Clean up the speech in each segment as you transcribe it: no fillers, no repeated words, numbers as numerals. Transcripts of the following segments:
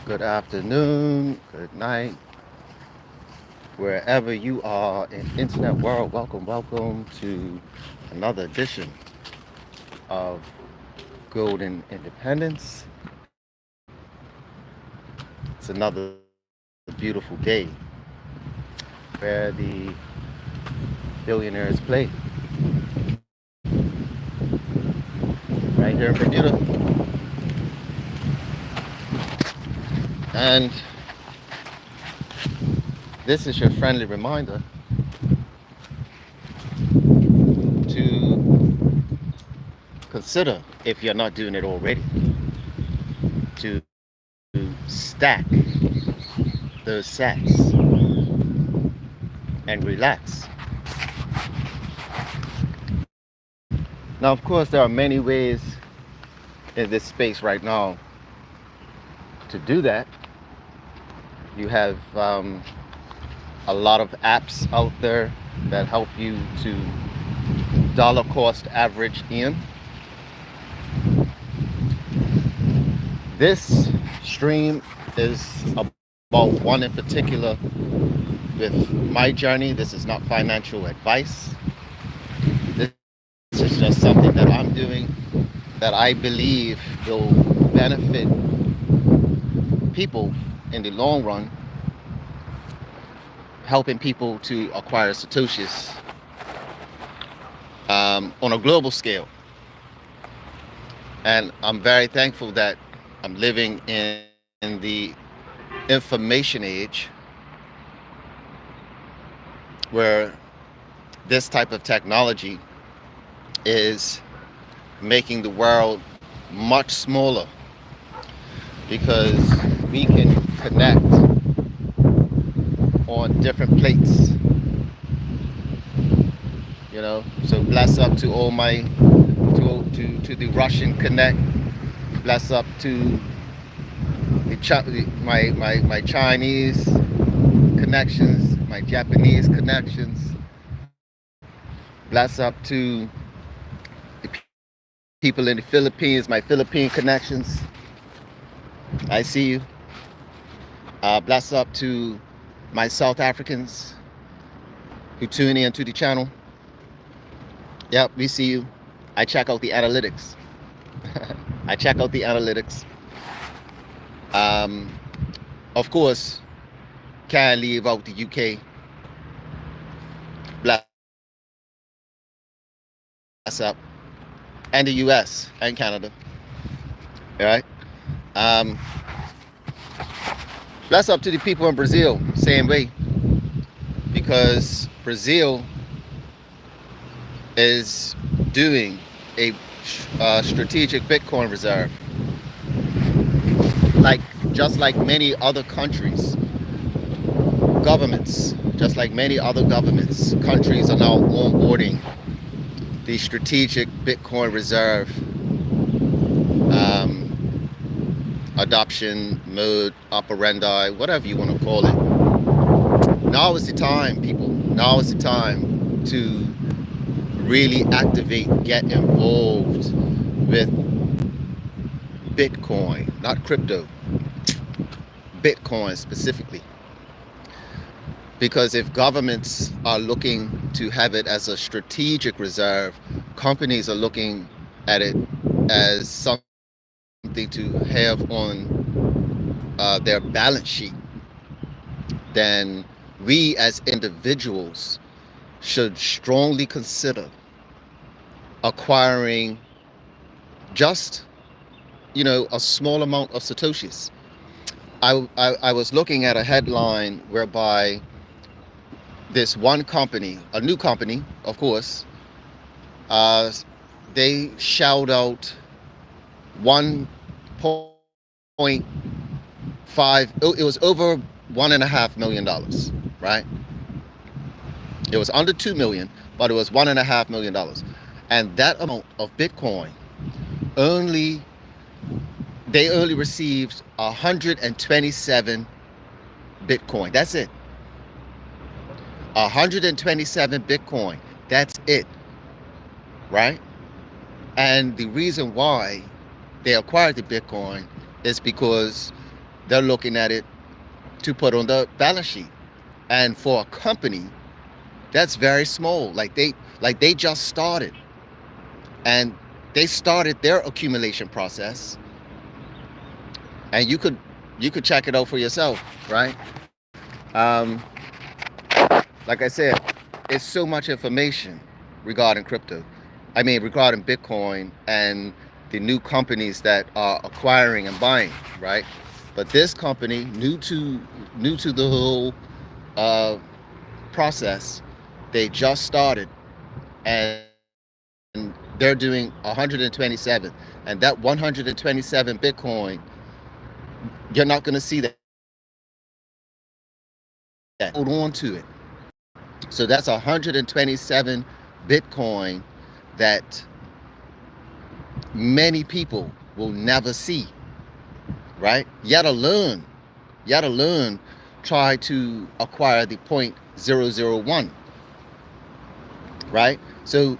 Good afternoon, good night, wherever you are in internet world. Welcome to another edition of Golden Independence. It's another beautiful day where the billionaires play right here in Bermuda. And this is your friendly reminder to consider, if you're not doing it already, to stack those sats and relax. Now, of course, there are many ways in this space right now to do that. You have a lot of apps out there that help you to dollar cost average in. This stream is about one in particular with my journey. This is not financial advice. This is just something that I'm doing that I believe will benefit people in the long run, helping people to acquire satoshis on a global scale. And I'm very thankful that I'm living in the information age where this type of technology is making the world much smaller, because we can connect on different plates, so bless up to all my to the Russian connect, bless up to my Chinese connections, my Japanese connections, bless up to the people in the Philippines, my Philippine connections. I see you. Bless up to my South Africans who tune in to the channel. Yep, we see you. I check out the analytics. I check out the analytics. Of course, can't leave out the UK. Bless up. And the US and Canada. All right. Bless up to the people in Brazil, same way, because Brazil is doing a strategic Bitcoin reserve, just like many other countries, governments, just like many other governments, countries are now onboarding the strategic Bitcoin reserve adoption mode, operandi, whatever you want to call it. Now is the time, people. Now is the time to really activate, get involved with Bitcoin, not crypto, Bitcoin specifically. Because if governments are looking to have it as a strategic reserve, companies are looking at it as something to have on their balance sheet, then we as individuals should strongly consider acquiring just, a small amount of satoshis. I was looking at a headline whereby this one company, a new company, of course, they shout out 1.5, it was over $1.5 million, right? It was under 2 million, but it was $1.5 million. And that amount of Bitcoin they only received 127 Bitcoin. That's it. 127 Bitcoin. That's it. Right? And the reason why they acquired the Bitcoin is because they're looking at it to put on the balance sheet. And for a company, that's very small. Like they just started, and they started their accumulation process. And you could check it out for yourself, right? Um, like I said, it's so much information regarding crypto. I mean, regarding Bitcoin and the new companies that are acquiring and buying, right? But this company, new to the whole uh, process, they just started, and they're doing 127, and that 127 Bitcoin, you're not going to see that. Hold on to it. So that's 127 Bitcoin that many people will never see, right? Yet alone try to acquire the point 0.001, right? So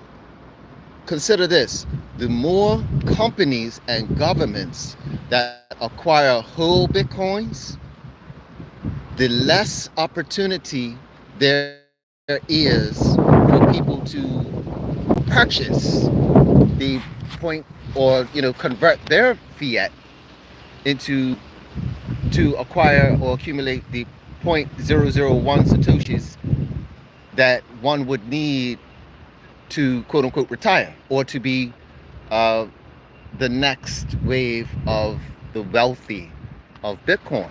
consider this: the more companies and governments that acquire whole Bitcoins, the less opportunity there is for people to purchase the point, or convert their fiat into to acquire or accumulate the 0.001 satoshis that one would need to quote unquote retire, or to be uh, the next wave of the wealthy of Bitcoin.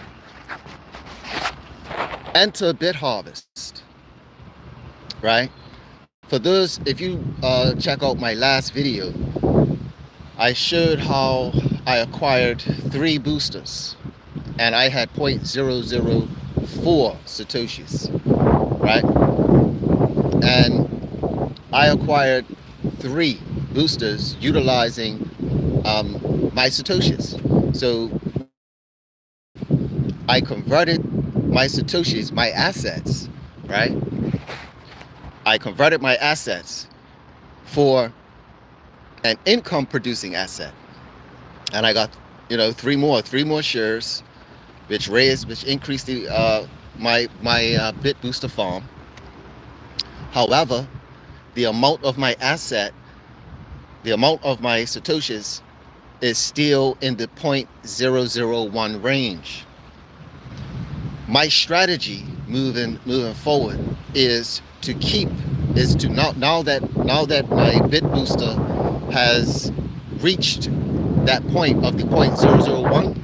Enter BitHarvest, right? For those, if you check out my last video, I showed how I acquired 3 boosters, and I had 0.004 satoshis, right? And I acquired 3 boosters utilizing my satoshis. So I converted my satoshis, my assets, right? I converted my assets for an income producing asset, and I got 3 more shares, which increased the my BitBooster farm. However, the amount of my asset, the amount of my satoshis, is still in the 0.001 range. My strategy moving forward is to now that my BitBooster has reached that point of the 0.001,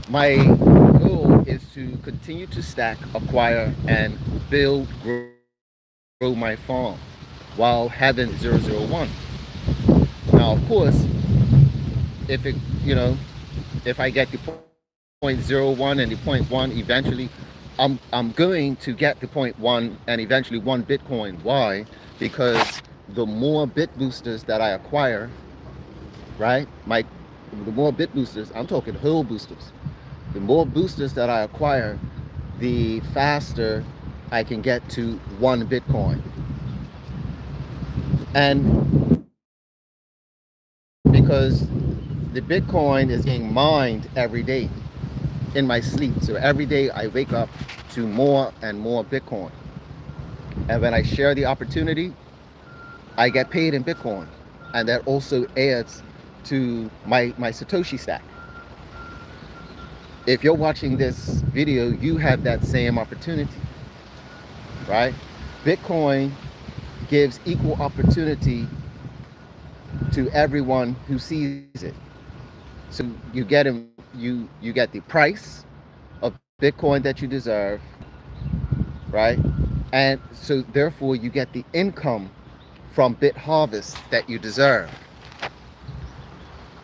my goal is to continue to stack, acquire, and grow my farm while having 0.001. Now, of course, if it if I get the 0.001 and the 0.1 eventually, I'm going to get the 0.1 and eventually 1 Bitcoin. Why? Because the more bit boosters that I acquire, right? The more bit boosters, I'm talking whole boosters. The more boosters that I acquire, the faster I can get to 1 Bitcoin. And because the Bitcoin is being mined every day in my sleep. So every day I wake up to more and more Bitcoin. And when I share the opportunity, I get paid in Bitcoin. And that also adds to my Satoshi stack. If you're watching this video, you have that same opportunity, right? Bitcoin gives equal opportunity to everyone who sees it. So you get the price of Bitcoin that you deserve, right? And so therefore you get the income from BitHarvest that you deserve.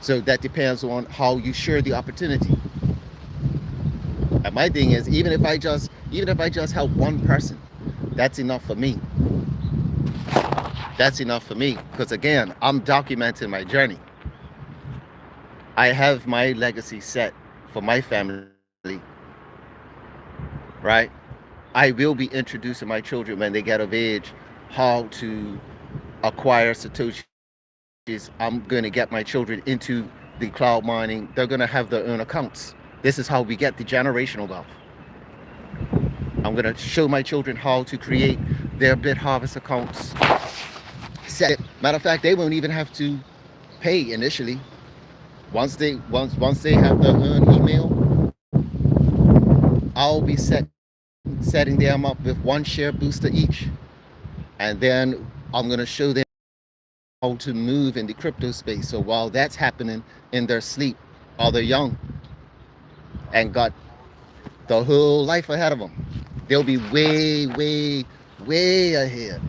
So that depends on how you share the opportunity. And my thing is, even if I just help one person, that's enough for me. That's enough for me, because again, I'm documenting my journey. I have my legacy set for my family, right? I will be introducing my children when they get of age how to acquire satoshis. I'm going to get my children into the cloud mining. They're going to have their own accounts. This is how we get the generational wealth. I'm going to show my children how to create their BitHarvest accounts. Set it. Matter of fact, they won't even have to pay initially. Once they have their own email, I'll be setting them up with 1 share booster each. And then I'm going to show them how to move in the crypto space. So while that's happening in their sleep, while they're young and got the whole life ahead of them, they'll be way, way, way ahead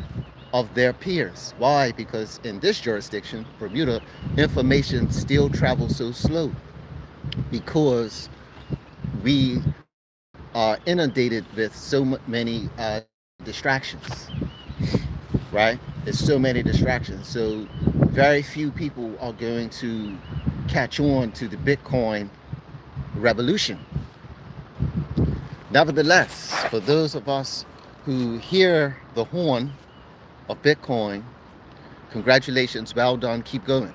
of their peers. Why? Because in this jurisdiction, Bermuda, information still travels so slow because we are inundated with so many distractions, right? There's so many distractions. So very few people are going to catch on to the Bitcoin revolution. Nevertheless, for those of us who hear the horn of Bitcoin, congratulations, well done, keep going.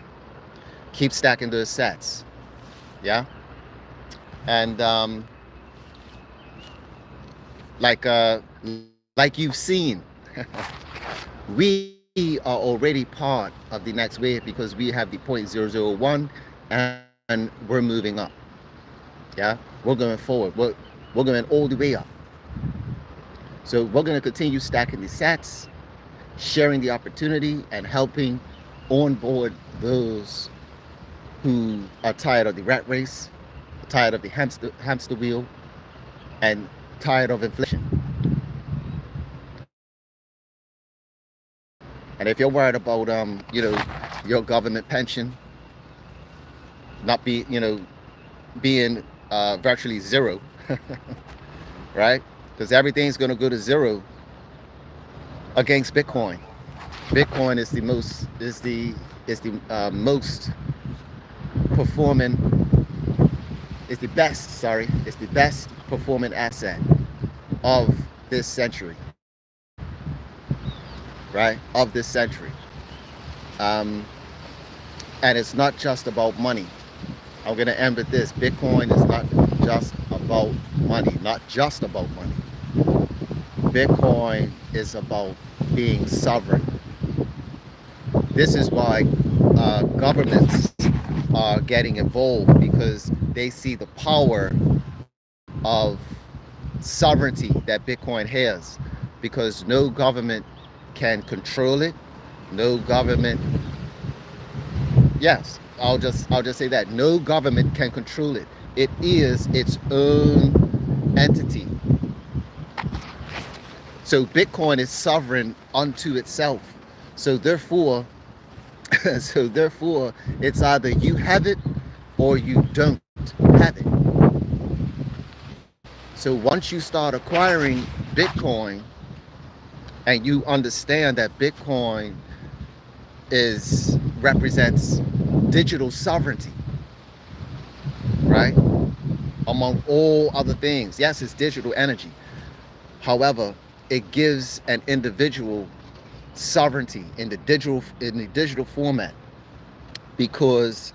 Keep stacking those SATS, yeah? And like you've seen, we are already part of the next wave because we have the 0.001 and we're moving up, yeah? We're going forward. We're going all the way up. So we're going to continue stacking the SATs, sharing the opportunity, and helping onboard those who are tired of the rat race, tired of the hamster wheel, and tired of inflation. And if you're worried about your government pension not being virtually zero, right? Because everything's going to go to zero against Bitcoin. Bitcoin is the most best performing asset of this century, right? Of this century. And it's not just about money. I'm going to end with this. Bitcoin is not just about money, Bitcoin is about being sovereign. This is why governments are getting involved, because they see the power of sovereignty that Bitcoin has, because no government can control it. No government, yes, I'll just say that. No government can control it. It is its own entity. So Bitcoin is sovereign unto itself. So therefore, it's either you have it or you don't have it. So once you start acquiring Bitcoin and you understand that Bitcoin represents digital sovereignty, right? Among all other things. Yes, it's digital energy. However, it gives an individual sovereignty in the digital format, because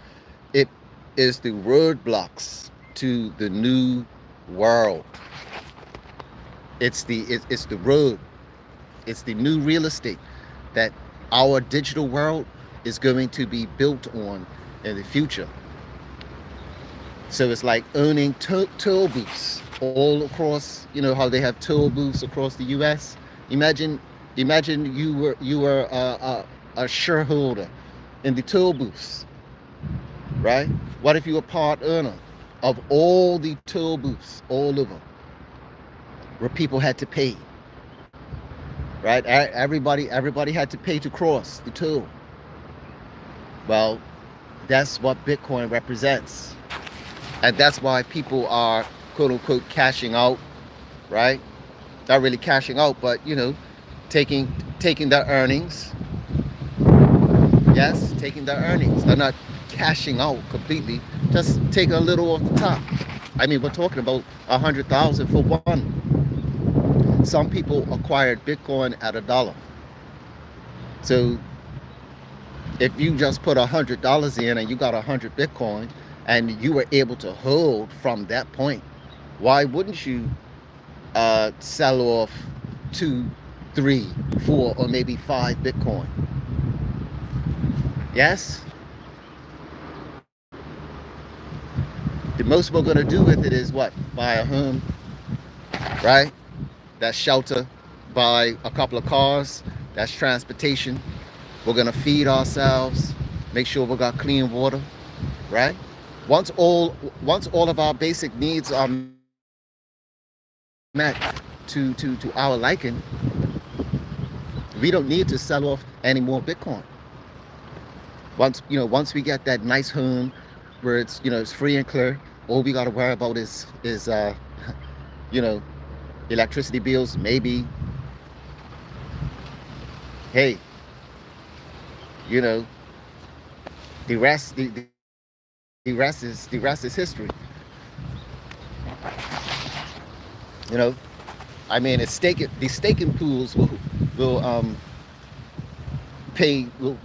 it is the roadblocks to the new world. It's the road. It's the new real estate that our digital world is going to be built on in the future. So it's like owning toll booths all across, how they have toll booths across the US. Imagine you were a shareholder in the toll booths, right? What if you were part owner of all the toll booths all over where people had to pay, right? Everybody had to pay to cross the toll. Well, that's what Bitcoin represents. And that's why people are, quote unquote, cashing out, right? Not really cashing out, but, taking their earnings. Yes, taking their earnings. They're not cashing out completely, just taking a little off the top. I mean, we're talking about 100,000 for one. Some people acquired Bitcoin at $1. So if you just put $100 in and you got 100 Bitcoin, and you were able to hold from that point, why wouldn't you sell off 2, 3, 4, or maybe 5 Bitcoin? Yes? The most we're going to do with it is what? Buy a home, right? That's shelter. Buy a couple of cars. That's transportation. We're going to feed ourselves. Make sure we got clean water, right? Once all of our basic needs are met to our liking, we don't need to sell off any more Bitcoin. Once we get that nice home where it's free and clear, all we got to worry about is you know electricity bills, maybe. Hey, you know the rest is history. You know, I mean, the staking pools will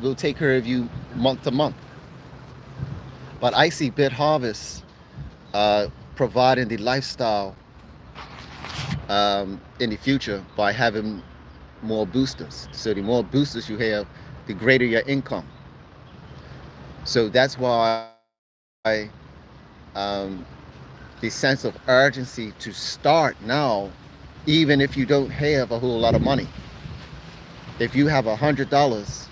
will take care of you month to month. But I see BitHarvest providing the lifestyle in the future by having more boosters. So the more boosters you have, the greater your income. So that's why the sense of urgency to start now, even if you don't have a whole lot of money. If you have $100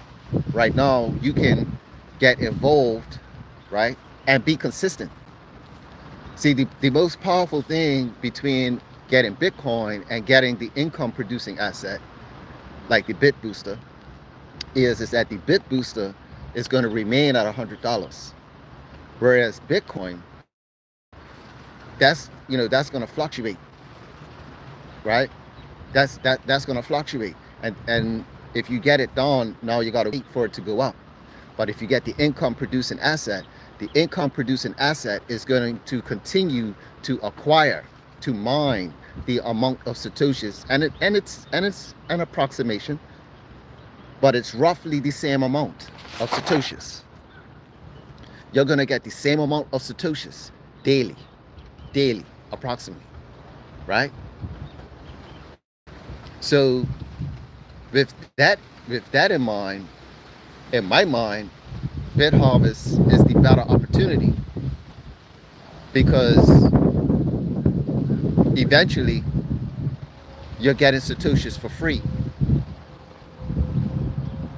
right now, you can get involved, right, and be consistent. See, the most powerful thing between getting Bitcoin and getting the income producing asset like the BitBooster is that the BitBooster is going to remain at $100, whereas Bitcoin, that's going to fluctuate, right? That's going to fluctuate, and if you get it done now, you got to wait for it to go up. But if you get the income producing asset, the income producing asset is going to continue to acquire, to mine the amount of satoshis, and it's an approximation, but it's roughly the same amount of satoshis. You're going to get the same amount of satoshis daily, approximately, right? So with that in mind, in my mind, BitHarvest is the better opportunity, because eventually you're getting satoshis for free.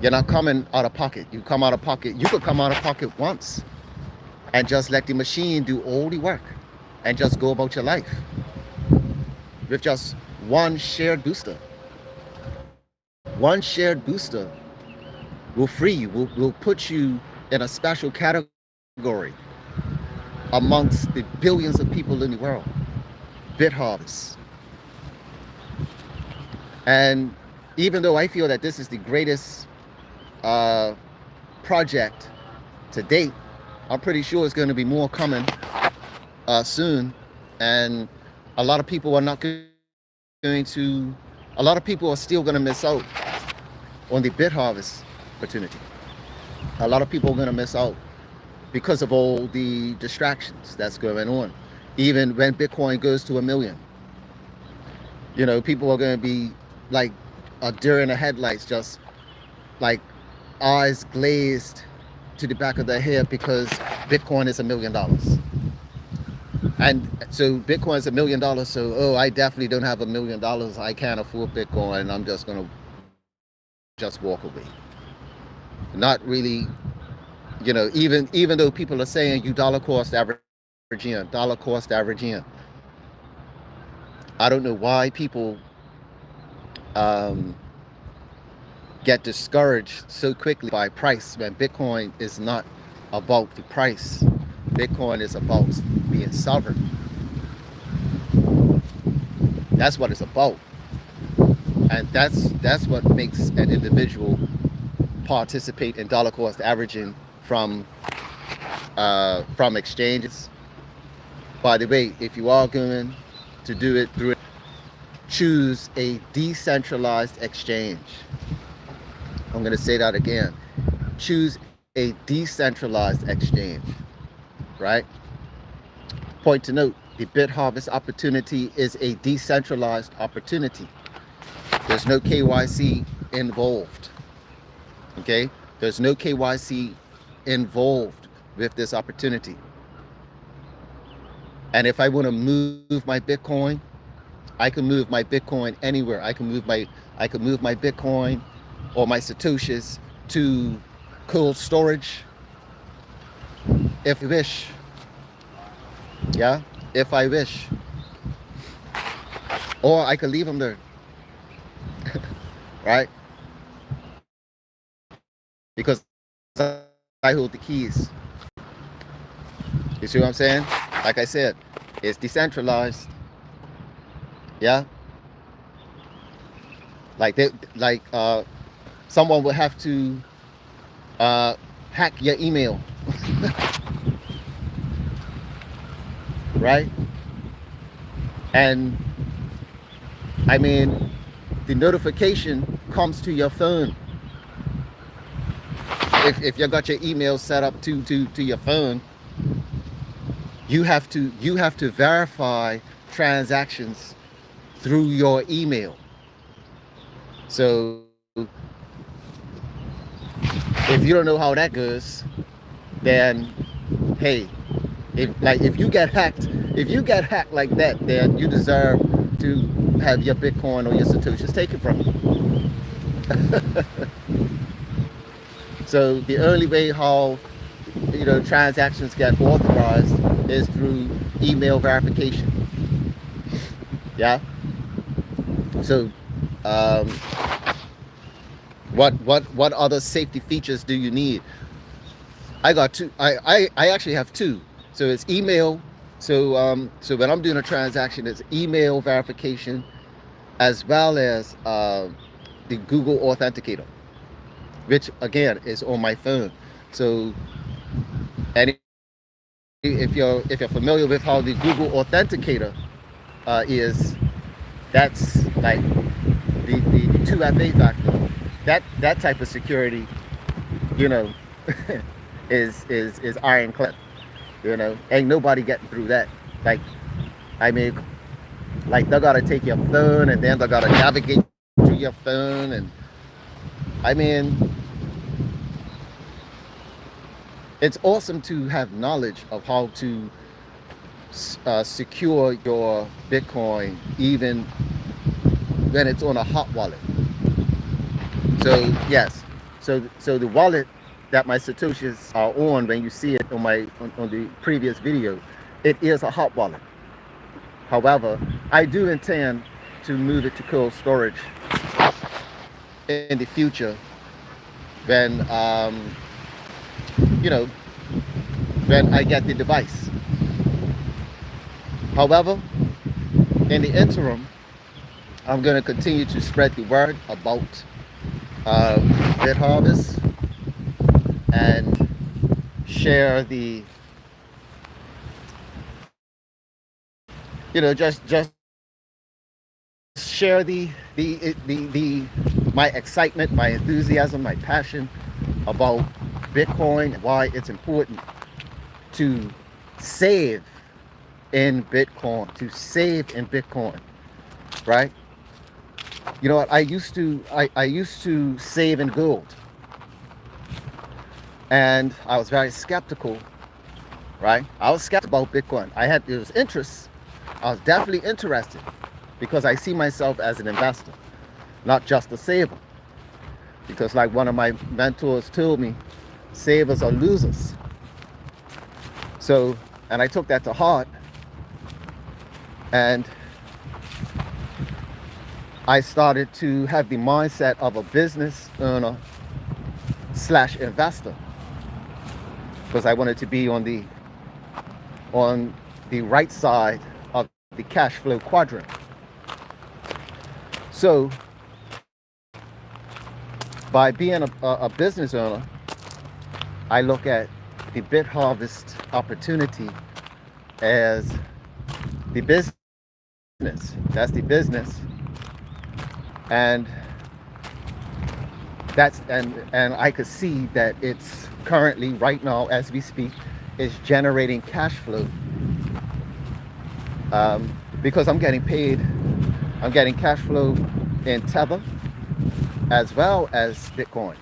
You're not coming out of pocket. You come out of pocket. You could come out of pocket once and just let the machine do all the work and just go about your life with just one shared booster. One shared booster will free you, will put you in a special category amongst the billions of people in the world. BitHarvest. And even though I feel that this is the greatest project to date, I'm pretty sure it's going to be more coming soon, and a lot of people are not going to, a lot of people are still going to miss out on the BitHarvest opportunity. A lot of people are going to miss out because of all the distractions that's going on. Even when Bitcoin goes to 1 million, people are going to be like a deer in the headlights, just like eyes glazed to the back of their head, because Bitcoin is $1 million. And so Bitcoin is $1 million. So, I definitely don't have $1 million. I can't afford Bitcoin. I'm just going to just walk away. Not really, even though people are saying you dollar cost average in, dollar cost average in. I don't know why people get discouraged so quickly by price, when Bitcoin is not about the price. Bitcoin is about being sovereign. That's what it's about. And that's what makes an individual participate in dollar cost averaging from exchanges. By the way, if you are going to do it through, choose a decentralized exchange. I'm going to say that again. Choose a decentralized exchange, right? Point to note, the BitHarvest opportunity is a decentralized opportunity. There's no KYC involved. Okay? There's no KYC involved with this opportunity. And if I want to move my Bitcoin, I can move my Bitcoin anywhere. I can move my Bitcoin or my Satoshis to cold storage if I wish. Yeah, if I wish. Or I could leave them there. Right? Because I hold the keys. You see what I'm saying? Like I said, it's decentralized. Yeah. Someone will have to hack your email. Right? And I mean, the notification comes to your phone. If you got your email set up to your phone, you have to verify transactions through your email. So if you don't know how that goes, then hey, if you get hacked like that, then you deserve to have your Bitcoin or your Satoshis taken from you. So the only way how transactions get authorized is through email verification. Yeah. So what other safety features do you need? I got two. I actually have two. So it's email. So when I'm doing a transaction, it's email verification as well as the Google Authenticator, which again is on my phone. So, and if you're familiar with how the Google Authenticator is, that's like the 2FA factor. That type of security, is ironclad. Ain't nobody getting through that. Like, I mean, like they gotta take your phone and then they gotta navigate to your phone, and I mean, it's awesome to have knowledge of how to secure your Bitcoin even when it's on a hot wallet. So yes, so the wallet that my Satoshis are on, when you see it on the previous video, it is a hot wallet. However, I do intend to move it to cold storage in the future when when I get the device. However, in the interim, I'm going to continue to spread the word about BitHarvest and share the just share the my excitement, my enthusiasm, my passion about Bitcoin, and why it's important to save in Bitcoin, right? You know what? I used to save in gold, and I was very skeptical, right? I was skeptical about Bitcoin. It was interest. I was definitely interested because I see myself as an investor, not just a saver. Because like one of my mentors told me, savers are losers. So, and I took that to heart, and I started to have the mindset of a business owner / investor, because I wanted to be on the right side of the cash flow quadrant. So by being a business owner, I look at the BitHarvest opportunity as the business. That's the business. And I could see that it's currently, right now as we speak, is generating cash flow because I'm getting paid. I'm getting cash flow in Tether as well as Bitcoin,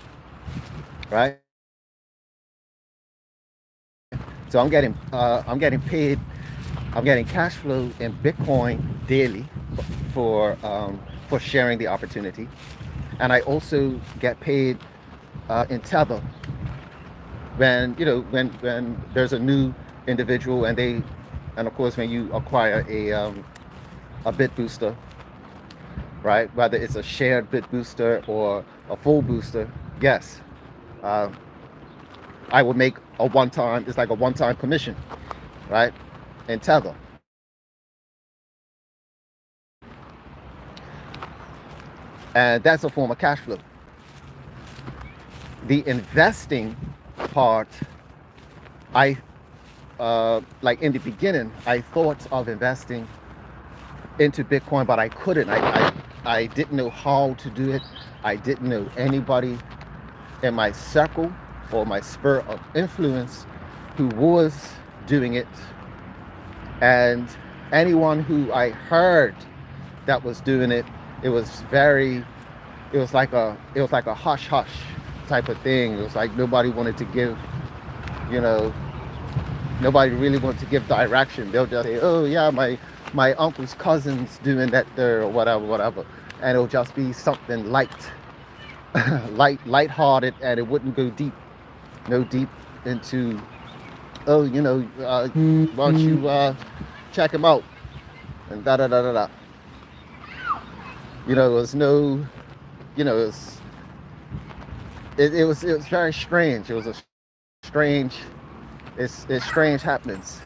right? So I'm getting paid. I'm getting cash flow in Bitcoin daily for sharing the opportunity, and I also get paid in Tether when when there's a new individual and of course when you acquire a BitBooster, right? Whether it's a shared BitBooster or a full booster, yes, uh, I would make a one-time. It's like a one-time commission, right? In Tether, and that's a form of cash flow. The investing part, I like in the beginning, I thought of investing into Bitcoin, but I couldn't. I didn't know how to do it. I didn't know anybody in my circle or my sphere of influence who was doing it, and anyone who I heard that was doing it, it was like a hush hush type of thing. It was like nobody wanted to give, you know, nobody really wanted to give direction. They'll just say, oh yeah, my uncle's cousin's doing that there, or whatever, and it'll just be something light-hearted, and it wouldn't go deep, no deep into, oh, why don't you check him out, and da da da da da. It was no, it was very strange. It was a strange, it's strange happenings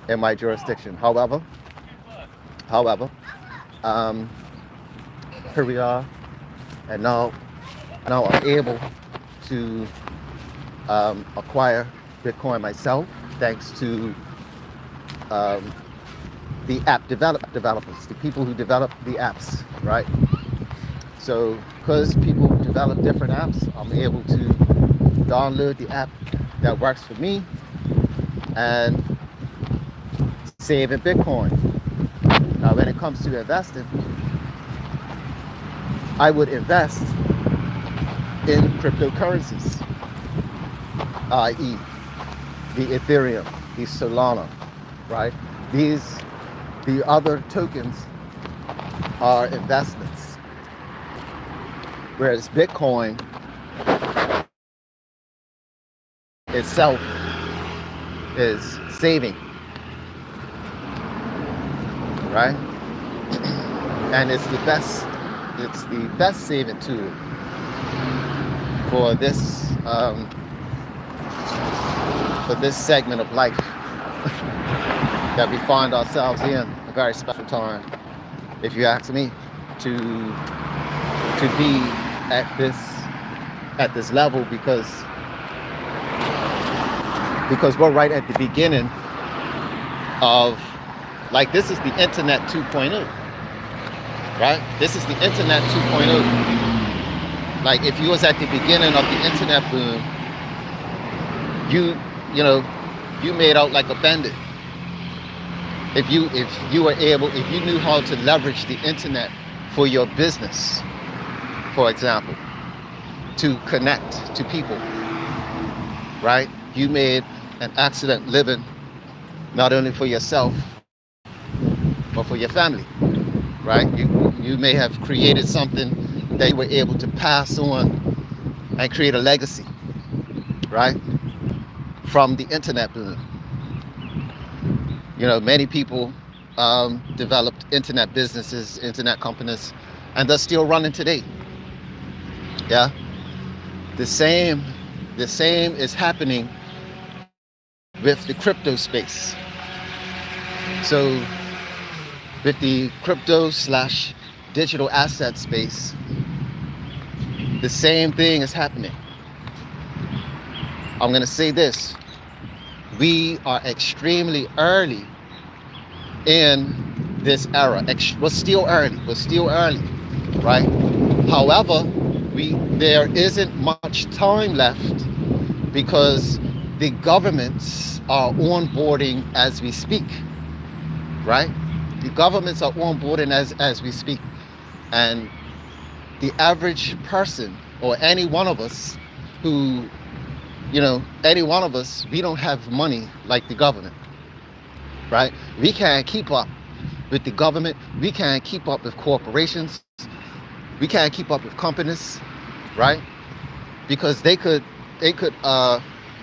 in my jurisdiction. However, here we are, and now I'm able to acquire Bitcoin myself, thanks to the app developers, the people who develop the apps, right? So because people develop different apps, I'm able to download the app that works for me and save in Bitcoin. Now, when it comes to investing, I would invest in cryptocurrencies, i.e. the Ethereum, the Solana, right? The other tokens are investments, whereas Bitcoin itself is saving, right? And it's the best saving tool for this segment of life that we find ourselves in. A very special time, if you ask me, to be at this level, because we're right at the beginning of, like, this is the internet 2.0, right? This is the internet 2.0. Like, if you was at the beginning of the internet boom, you made out like a bandit. If you knew how to leverage the internet for your business, for example, to connect to people, right? You made an excellent living, not only for yourself, but for your family, right? You may have created something that you were able to pass on and create a legacy, right? From the internet boom. Many people developed internet businesses, internet companies, and they're still running today. Yeah. The same is happening with the crypto space. So with the crypto/digital asset space, the same thing is happening. I'm going to say this. We are extremely early in this era. We're still early, right? However, there isn't much time left, because the governments are onboarding as we speak, right? The governments are onboarding as we speak. And the average person, or any one of us who, any one of us, we don't have money like the government, right? We can't keep up with the government. We can't keep up with corporations. We can't keep up with companies, right? Because they could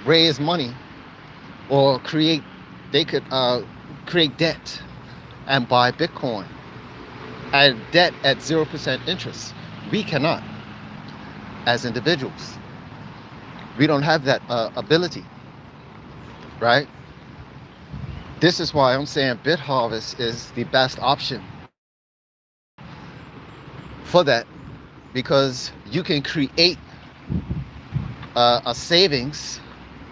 raise money or create debt and buy Bitcoin and debt at 0% interest. We cannot, as individuals. We don't have that ability, right? This is why I'm saying BitHarvest is the best option for that, because you can create a savings.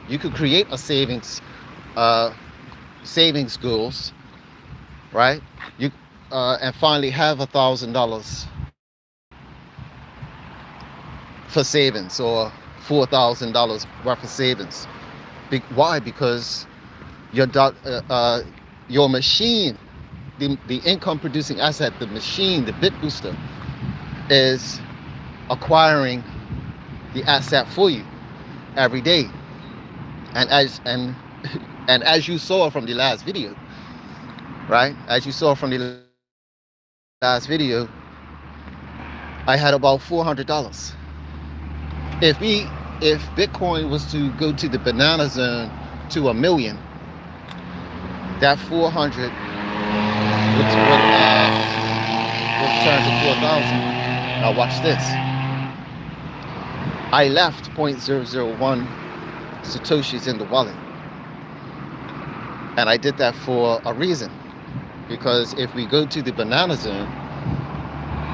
You could create a savings goals, right? You and finally have $1,000 for savings, or $4,000 worth of savings. Why? Because your machine, the income producing asset, the machine, the BitBooster, is acquiring the asset for you every day. And as you saw from the last video, right? As you saw from the last video, I had about $400. If Bitcoin was to go to the banana zone to 1 million, that 400 would turn to 4,000. Now watch this. I left 0.001 Satoshis in the wallet. And I did that for a reason. Because if we go to the banana zone,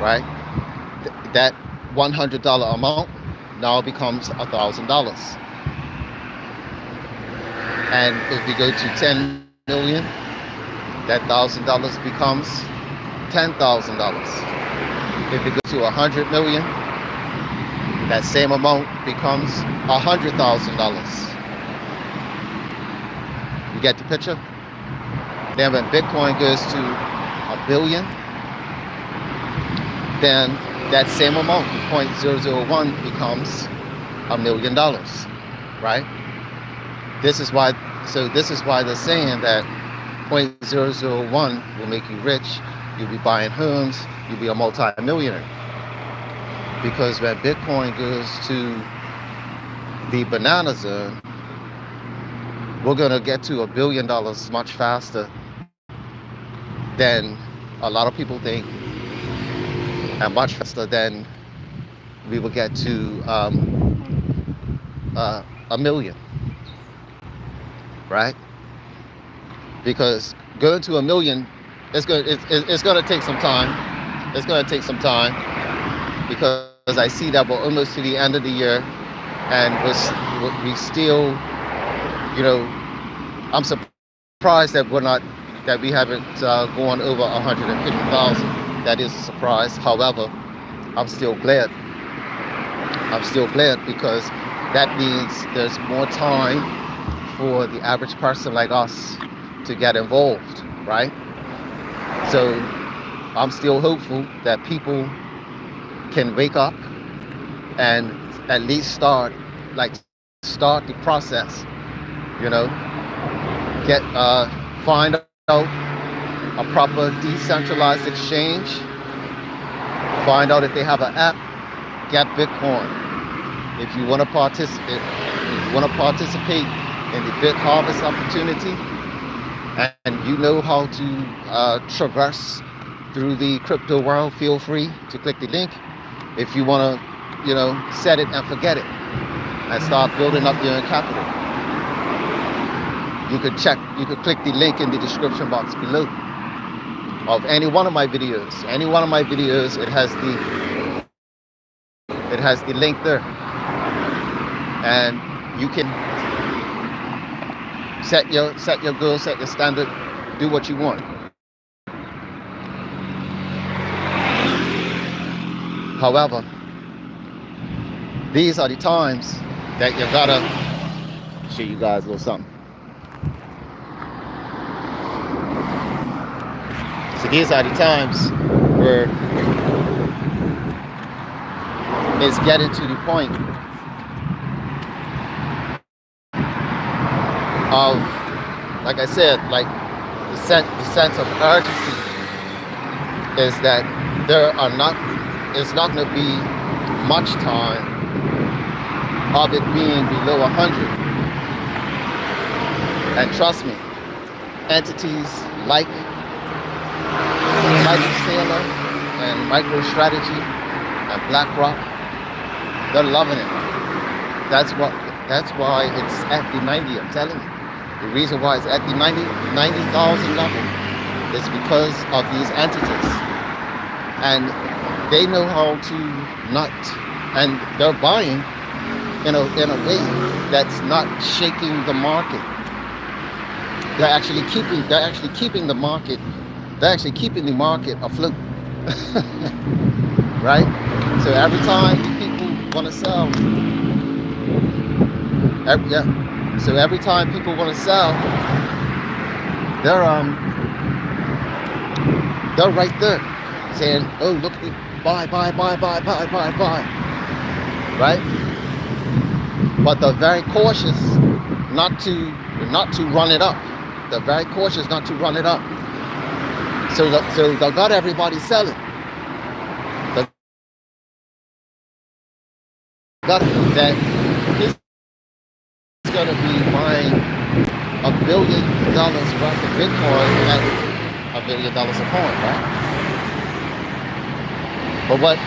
right, that $100 amount now becomes $1,000. And if we go to 10 million, that $1,000 becomes $10,000. If we go to 100 million, that same amount becomes $100,000. You get the picture? Then when Bitcoin goes to 1 billion, then that same amount, 0.001, becomes $1 million, right? This is why they're saying that 0.001 will make you rich. You'll be buying homes. You'll be a multi-millionaire. Because when Bitcoin goes to the banana zone, we're going to get to $1 billion much faster than a lot of people think, and much faster than we will get to 1 million, right? Because going to 1 million, it's going to take some time. It's going to take some time, because I see that we're almost to the end of the year, and we still, I'm surprised that we haven't gone over 150,000. That is a surprise. However, I'm still glad. Because that means there's more time for the average person like us to get involved, right? So I'm still hopeful that people can wake up and at least start the process, find out a proper decentralized exchange, find out if they have an app, get Bitcoin. If you want to participate in the BitHarvest opportunity, and you know how to traverse through the crypto world, feel free to click the link. If you want to, set it and forget it and start building up your own capital, you could click the link in the description box below of any one of my videos. Any one of my videos, it has the link there, and you can set your goal, set your standard, do what you want. However, these are the times that you gotta show you guys a little something. So these are the times where it's getting to the point of, like I said, like the sense of urgency is that it's not going to be much time of it being below 100. And trust me, entities like Sailor and MicroStrategy and BlackRock, they're loving it. That's why it's at the 90. I'm telling you, the reason why it's at the 90,000 level is because of these entities, and they know how to not, and they're buying in a way that's not shaking the market. They're actually keeping the market. They're actually keeping the market afloat. Right? So every time people want to sell, every time people want to sell, they're right there saying, "Oh, look at me, buy," right? But they're very cautious not to run it up. They're very cautious not to run it up. So they got everybody selling. They got that this is going to be buying $1 billion worth of Bitcoin at $1 billion a coin, right? But what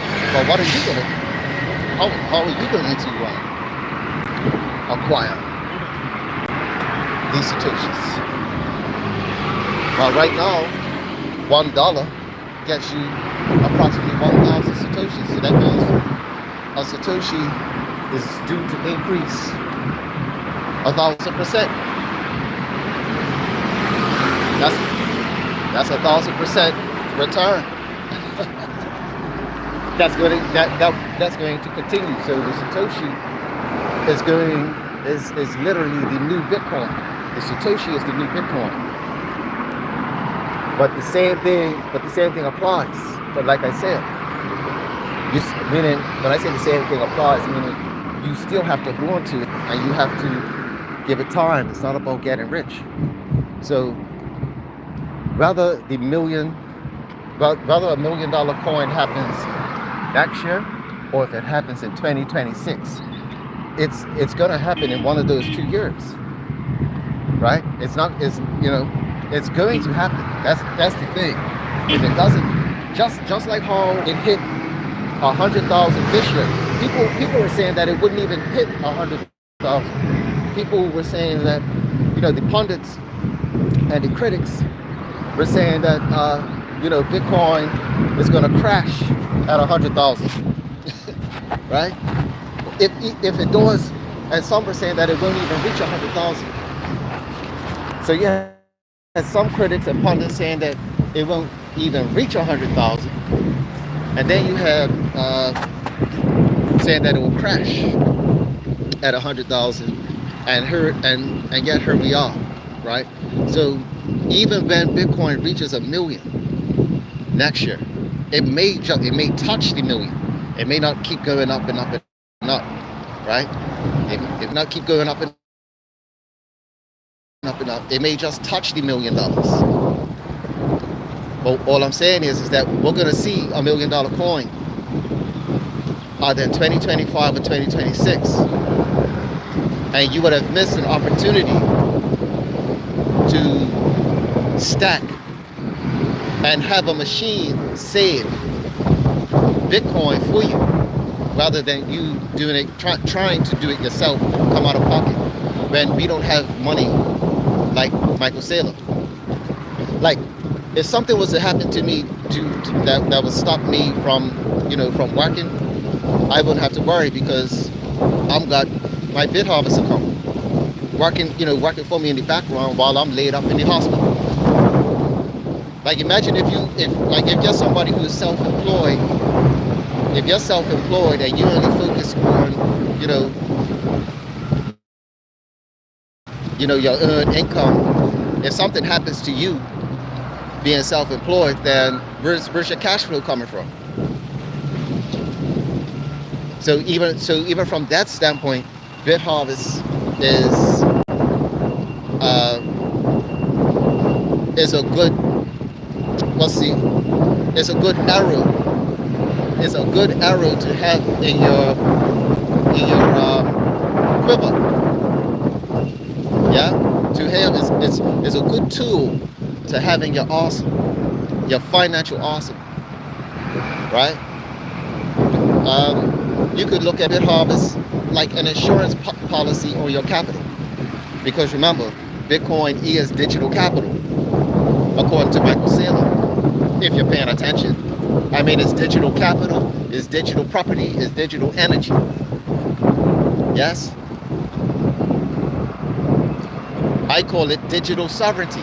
are you going to? How are you going to acquire these satoshis? Well, right now, $1 gets you approximately 1,000 satoshis. So that means a satoshi is due to increase 1,000%. That's 1,000% return. That's going to continue. So the satoshi is literally the new Bitcoin. The satoshi is the new Bitcoin. But the same thing applies. But like I said, meaning when I say the same thing applies, meaning you still have to hold on to it and you have to give it time. It's not about getting rich. So rather a $1 million coin happens next year, or if it happens in 2026, it's gonna happen in one of those 2 years, right? It's going to happen. That's the thing. If it doesn't, just like how it hit 100,000 this year, people were saying that it wouldn't even hit 100,000. People were saying that, the pundits and the critics were saying that Bitcoin is going to crash at 100,000, right? If it does, and some were saying that it won't even reach 100,000. So yeah, some critics and pundits saying that it won't even reach 100,000, and then you have saying that it will crash at 100,000, and yet here we are, right? So even when Bitcoin reaches 1 million next year, it may touch the million. It may not keep going up and up and up, right? It not keep going up and up and up. It may just touch the $1 million. But all I'm saying is that we're going to see $1 million coin either in 2025 or 2026, and you would have missed an opportunity to stack and have a machine save Bitcoin for you, rather than you doing it, trying to do it yourself, come out of pocket, when we don't have money like Michael Saylor. Like, if something was to happen to me that would stop me from working, I wouldn't have to worry, because I've got my BitHarvest account working for me in the background while I'm laid up in the hospital. Like, imagine if you're somebody who is self-employed, if you're self-employed and you only focus on, you know, your earned income, if something happens to you being self-employed, then where's your cash flow coming from? So even from that standpoint, BitHarvest uh, is a good, let's see, it's a good arrow. It's a good arrow to have in your quiver. Yeah, to have is a good tool to have in your arsenal, your financial arsenal, right? You could look at BitHarvest like an insurance policy on your capital, because remember, Bitcoin is digital capital, according to Michael Saylor. If you're paying attention, I mean, it's digital capital, it's digital property, it's digital energy. Yes, I call it digital sovereignty,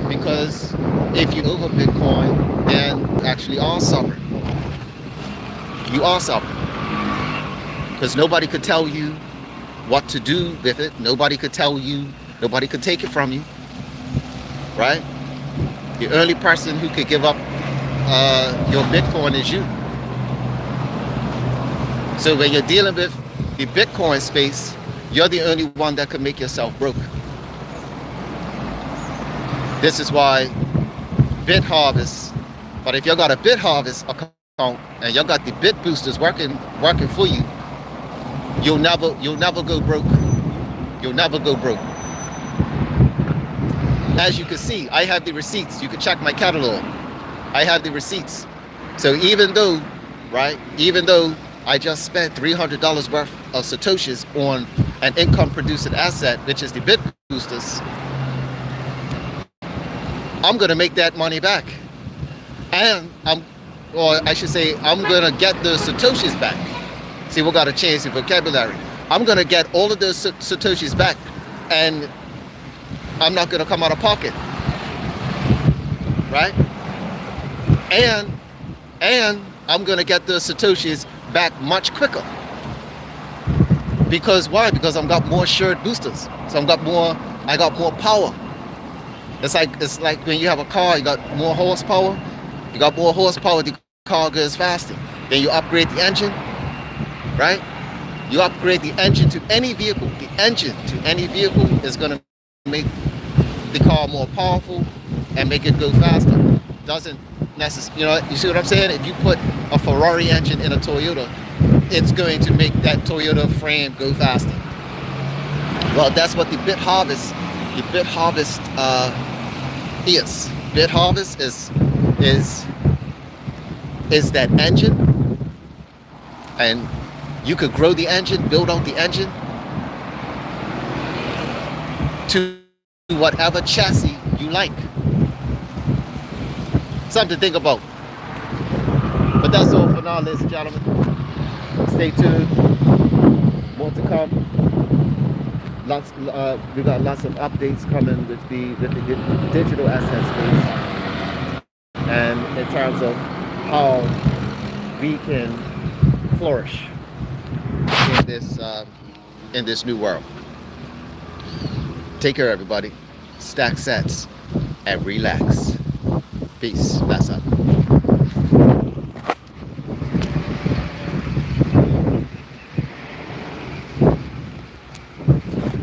because if you over Bitcoin, then you actually are sovereign. You are sovereign, because nobody could tell you what to do with it. Nobody could tell you, nobody could take it from you, right? The only person who could give up your Bitcoin is you. So when you're dealing with the Bitcoin space, you're the only one that could make yourself broke. This is why BitHarvest, but if you got a BitHarvest account and you got the BitBoosters working for you, you'll never go broke. You'll never go broke. As you can see, I have the receipts. You can check my catalog. I have the receipts. So even though I just spent $300 worth of Satoshis on an income producing asset, which is the BitBoosters, I'm gonna make that money back. And I'm gonna get those Satoshis back. See, we gotta change the vocabulary. I'm gonna get all of those Satoshis back, and I'm not gonna come out of pocket, right? And I'm gonna get those Satoshis back much quicker. Because why? Because I've got more shared boosters. So I got more power. It's like when you have a car, you got more horsepower. You got more horsepower, the car goes faster. Then you upgrade the engine, right? You upgrade the engine to any vehicle. The engine to any vehicle is gonna make the car more powerful and make it go faster. Doesn't necessarily, you see what I'm saying? If you put a Ferrari engine in a Toyota, it's going to make that Toyota frame go faster. Well, that's what the BitHarvest is. BitHarvest is that engine, and you could grow the engine, build out the engine to whatever chassis you like. Something to think about. But that's all for now, ladies and gentlemen. Stay tuned. More to come. We got lots of updates coming with the digital asset space, and in terms of how we can flourish in this new world. Take care, everybody. Stack SATS and relax. Peace. Bless up.